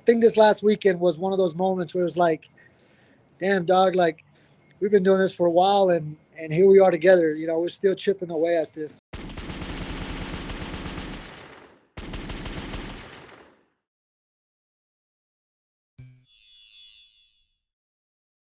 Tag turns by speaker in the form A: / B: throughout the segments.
A: think this last weekend was one of those moments where it was like, damn, dog, like we've been doing this for a while, and here we are together. We're still chipping away at this.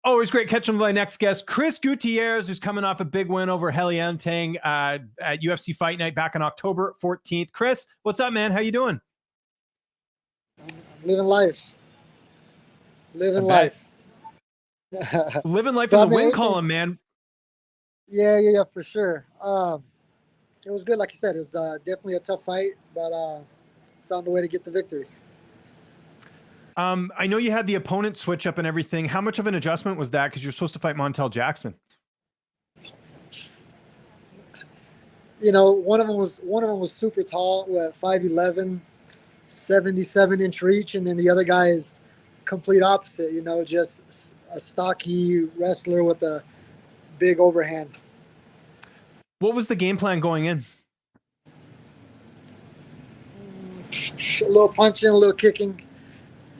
B: Always great catching my next guest, Chris Gutierrez, who's coming off a big win over Alatengheili at UFC Fight Night back on October 14th. Chris, what's up, man? How you doing?
A: I'm living life. Living life.
B: Living life in the win column, man.
A: Yeah, for sure. It was good, like you said. It was definitely a tough fight, but found a way to get the victory.
B: I know you had the opponent switch up and everything. How much of an adjustment was that? Because you're supposed to fight Montel Jackson.
A: One of them was super tall, 5'11", 77-inch reach, and then the other guy is complete opposite. Just a stocky wrestler with a big overhand.
B: What was the game plan going in?
A: A little punching, a little kicking.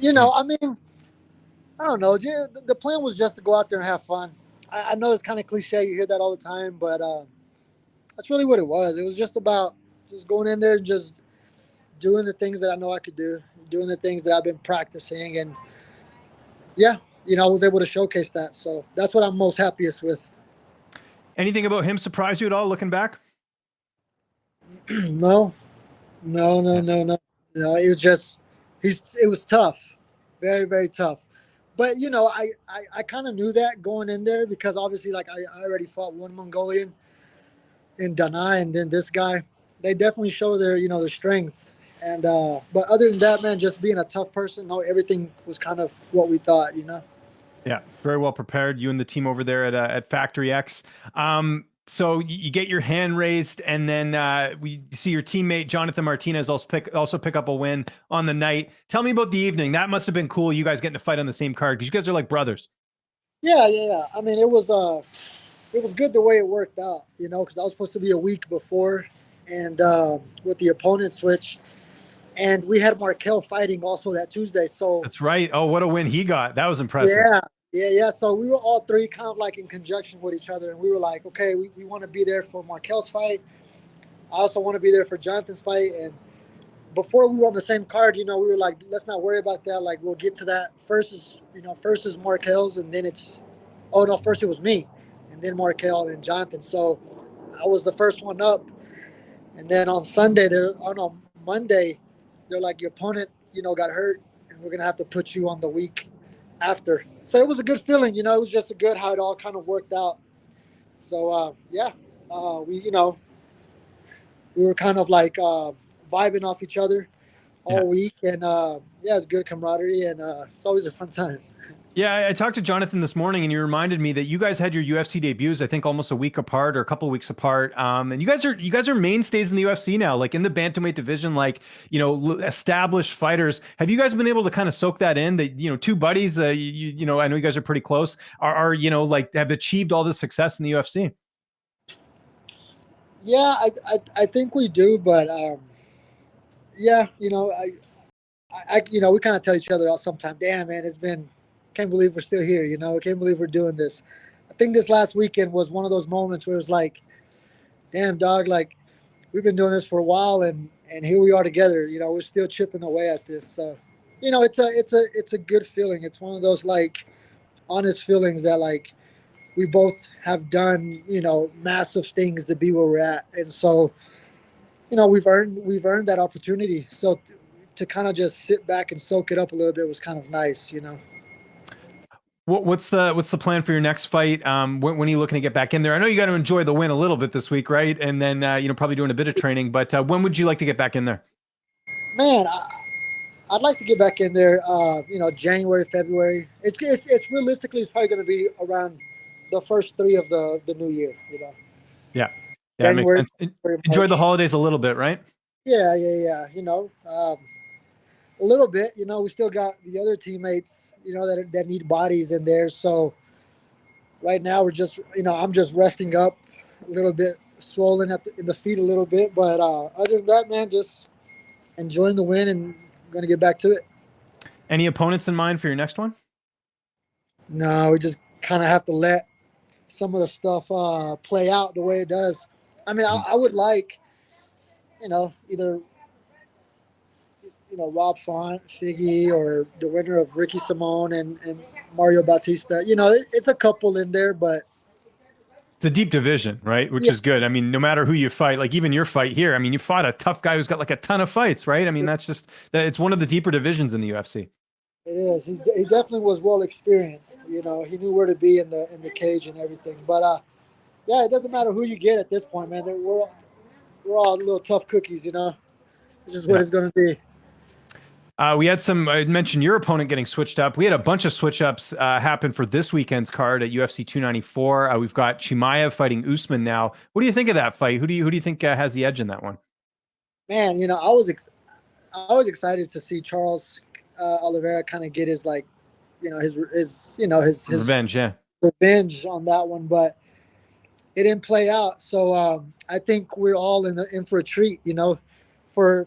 A: I don't know. The plan was just to go out there and have fun. I know it's kind of cliche. You hear that all the time, but that's really what it was. It was just about just going in there and just doing the things that I know I could do, doing the things that I've been practicing. And, yeah, I was able to showcase that. So that's what I'm most happiest with.
B: Anything about him surprise you at all looking back?
A: No. It was just it was tough, very, very tough. But I kind of knew that going in there because obviously, like I already fought one Mongolian in Danai, and then this guy. They definitely show their strengths. And but other than that, man, just being a tough person, no, everything was kind of what we thought.
B: Yeah, very well prepared. You and the team over there at Factory X. So you get your hand raised, and then we see your teammate Jonathan Martinez also pick up a win on the night. Tell me about the evening. That must have been cool. You guys getting to fight on the same card because you guys are like brothers.
A: Yeah. I mean, it was good the way it worked out. Because I was supposed to be a week before, and with the opponent switch, and we had Markel fighting also that Tuesday. So
B: that's right. Oh, what a win he got! That was impressive.
A: Yeah. So we were all three kind of like in conjunction with each other, and we were like, okay, we want to be there for Markel's fight. I also want to be there for Jonathan's fight. And before we were on the same card, we were like, let's not worry about that. Like, we'll get to that. First is Markel's, and then first it was me, and then Markel, and then Jonathan. So I was the first one up. And then on Monday, they're like, your opponent, got hurt, and we're going to have to put you on the week after. So it was a good feeling, it was just how it all kind of worked out. So, we were kind of like vibing off each other all week. And, it's good camaraderie, and it's always a fun time.
B: Yeah, I talked to Jonathan this morning, and he reminded me that you guys had your UFC debuts, I think, almost a week apart or a couple of weeks apart. And you guys are mainstays in the UFC now, like in the bantamweight division, like established fighters. Have you guys been able to kind of soak that in? That two buddies, I know you guys are pretty close, are like have achieved all this success in the UFC.
A: Yeah, I think we do, but we kind of tell each other out sometimes. Damn, man, can't believe we're still here. I can't believe we're doing this. I think this last weekend was one of those moments where it was like, damn, dog, like we've been doing this for a while, and here we are together. We're still chipping away at this. So, it's a good feeling. It's one of those like honest feelings that like we both have done, massive things to be where we're at, and so, we've earned that opportunity. So to kind of just sit back and soak it up a little bit was kind of nice.
B: What's the plan for your next fight? When are you looking to get back in there? I know you got to enjoy the win a little bit this week, right? And then probably doing a bit of training. But when would you like to get back in there?
A: Man, I'd like to get back in there. January, February. It's realistically it's probably going to be around the first 3 of the new year.
B: Yeah, January, makes sense. Enjoy the holidays a little bit, right?
A: Yeah. A little bit, we still got the other teammates, that need bodies in there. So right now we're just, I'm just resting up a little bit, swollen in the feet a little bit. But other than that, man, just enjoying the win and going to get back to it.
B: Any opponents in mind for your next one?
A: No, we just kind of have to let some of the stuff play out the way it does. I mean, I would like, either Rob Font, Figgy, or the winner of Ricky Simone and Mario Bautista. It's a couple in there, but
B: It's a deep division, right? Which
A: yeah,
B: is good. I mean, no matter who you fight, like even your fight here, I mean, you fought a tough guy who's got like a ton of fights, right? I mean, that's just that it's one of the deeper divisions in the UFC.
A: it is. He definitely was well experienced. He knew where to be in the cage and everything. But yeah, it doesn't matter who you get at this point, man. We're all little tough cookies. It's just what it's going to be.
B: We had I mentioned your opponent getting switched up. We had a bunch of switch ups happen for this weekend's card at UFC 294. We've got Chimaev fighting Usman now. What do you think of that fight? Who do you think has the edge in that one?
A: Man, I was excited to see Charles Oliveira kind of get his his
B: Revenge, yeah.
A: revenge on that one, but it didn't play out. So I think we're all in for a treat. For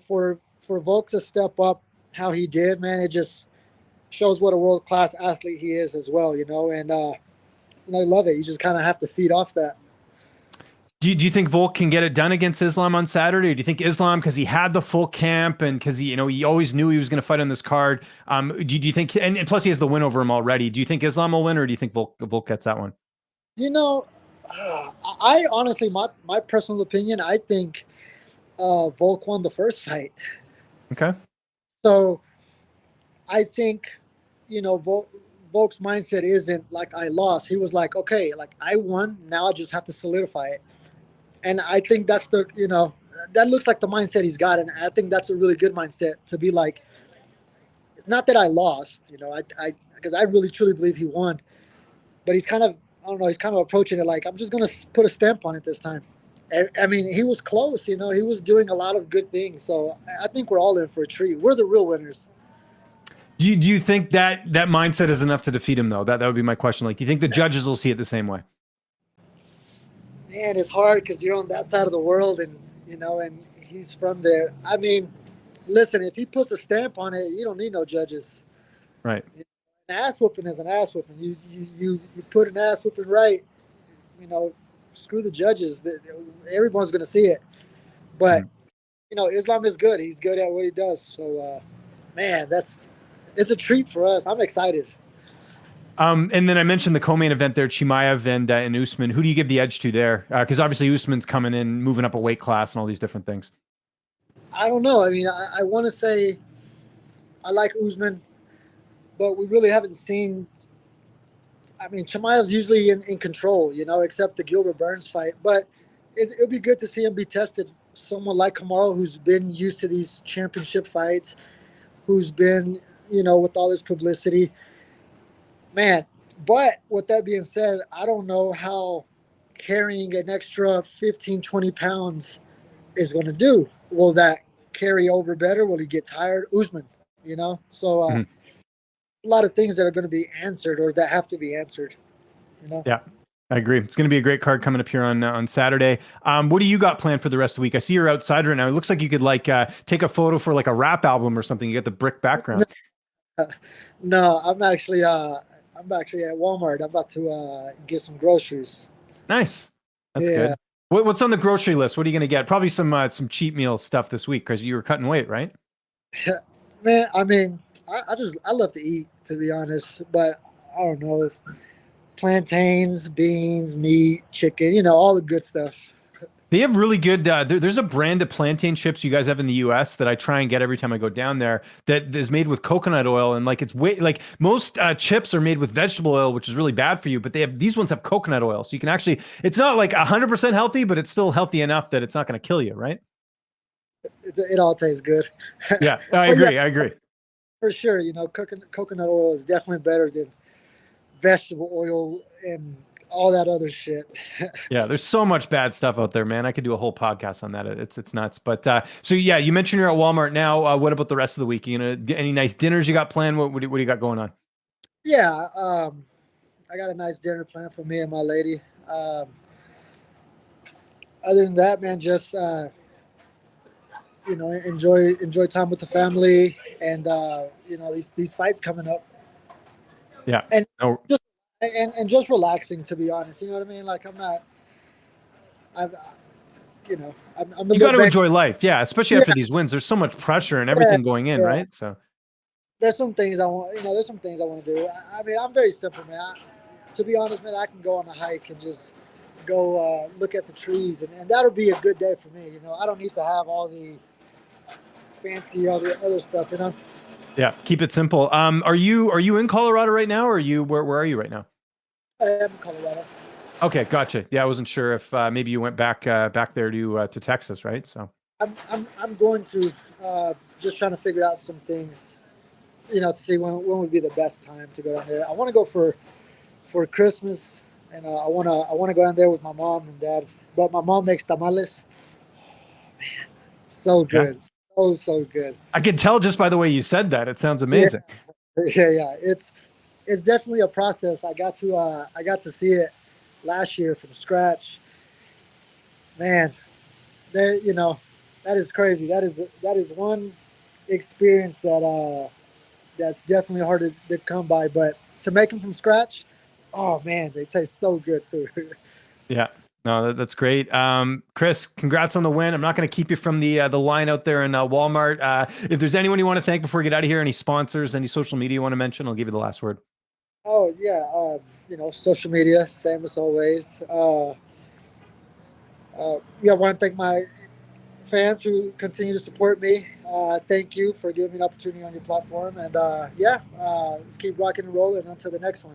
A: Volk to step up how he did, man, it just shows what a world-class athlete he is as well, and I love it. You just kind of have to feed off that.
B: Do you think Volk can get it done against Islam on Saturday? Or do you think Islam, because he had the full camp and because he always knew he was going to fight on this card? Do you think, and plus he has the win over him already. Do you think Islam will win, or do you think Volk gets that one?
A: I honestly, my personal opinion, I think Volk won the first fight.
B: Okay.
A: So I think, Volk's mindset isn't like I lost. He was like, okay, like I won. Now I just have to solidify it. And I think that's that looks like the mindset he's got. And I think that's a really good mindset to be like, it's not that I lost, because I really truly believe he won. But he's kind of, I don't know, he's kind of approaching it like, I'm just going to put a stamp on it this time. I mean, he was close, he was doing a lot of good things. So I think we're all in for a treat. We're the real winners.
B: Do you think that mindset is enough to defeat him, though? That would be my question. Like, do you think the judges will see it the same way?
A: Man, it's hard because you're on that side of the world and he's from there. I mean, listen, if he puts a stamp on it, you don't need no judges.
B: Right.
A: An ass whooping is an ass whooping. You put an ass whooping right, screw the judges. Everyone's going to see it. But, Islam is good. He's good at what he does. So, man, it's a treat for us. I'm excited.
B: And then I mentioned the co-main event there, Chimaev and Usman. Who do you give the edge to there? Because obviously Usman's coming in, moving up a weight class and all these different things.
A: I don't know. I mean, I want to say I like Usman, but we really haven't seen. I mean, Chimaev's usually in control, except the Gilbert Burns fight. But it'll be good to see him be tested. Someone like Kamaru, who's been used to these championship fights, who's been, with all this publicity. Man, but with that being said, I don't know how carrying an extra 15, 20 pounds is going to do. Will that carry over better? Will he get tired? Usman, So a lot of things that are going to be answered or that have to be answered,
B: Yeah, I agree. It's going to be a great card coming up here on Saturday. What do you got planned for the rest of the week? I see you're outside right now. It looks like you could take a photo for like a rap album or something. You got the brick background.
A: No, I'm actually at Walmart. I'm about to get some groceries.
B: Nice. That's good. What's on the grocery list? What are you going to get? Probably some cheat meal stuff this week because you were cutting weight, right?
A: Man, I mean, I love to eat, to be honest, but I don't know. Plantains, beans, meat, chicken, all the good stuff.
B: They have really good, there's a brand of plantain chips you guys have in the US that I try and get every time I go down there that is made with coconut oil. And it's most chips are made with vegetable oil, which is really bad for you, but these ones have coconut oil. So you can actually, it's not like 100% healthy, but it's still healthy enough that it's not going to kill you, right?
A: It all tastes good.
B: Yeah, I agree. I agree.
A: For sure. Coconut oil is definitely better than vegetable oil and all that other shit.
B: Yeah, there's so much bad stuff out there, man. I could do a whole podcast on that. It's nuts. But so yeah, you mentioned you're at Walmart now. What about the rest of the week? Any nice dinners you got planned? What do you got going on?
A: Yeah, I got a nice dinner planned for me and my lady. Other than that, man, just enjoy time with the family. and these fights coming up,
B: Yeah.
A: and
B: No,
A: just and just relaxing, to be honest. You know what I mean? Like I'm I'm a
B: you got
A: little
B: to
A: bit.
B: enjoy life. Yeah. Especially
A: Yeah,
B: after these wins, there's so much pressure and
A: yeah,
B: everything going in,
A: yeah.
B: right? So,
A: There's some things I want. There's some things I want to do. I mean, I'm very simple, man. To be honest, man, I can go on a hike and just go look at the trees, and that'll be a good day for me. I don't need to have all the fancy other stuff.
B: yeah, keep it simple. Are you in Colorado right now, or are you where are you right now?
A: I am in Colorado.
B: Okay, gotcha. Yeah, I wasn't sure if maybe you went back there to Texas, right? So,
A: I'm going to just trying to figure out some things, to see when would be the best time to go down there. I want to go for Christmas, and I want to go down there with my mom and dad. But my mom makes tamales, so
B: yeah,
A: good, so good.
B: I can tell just by the way you said that. It sounds
A: Yeah,
B: amazing.
A: yeah. It's definitely a process. I got to see it last year from scratch. Man, there that is crazy. That is one experience that's definitely hard to come by. But to make them from scratch, oh man, they taste so good too.
B: Yeah. No, that's great. Chris, congrats on the win. I'm not going to keep you from the line out there in Walmart. If there's anyone you want to thank before we get out of here, any sponsors, any social media you want to mention, I'll give you the last word.
A: Oh yeah, social media, same as always. Yeah, I want to thank my fans who continue to support me. Thank you for giving me an opportunity on your platform, and let's keep rocking and rolling until the next one.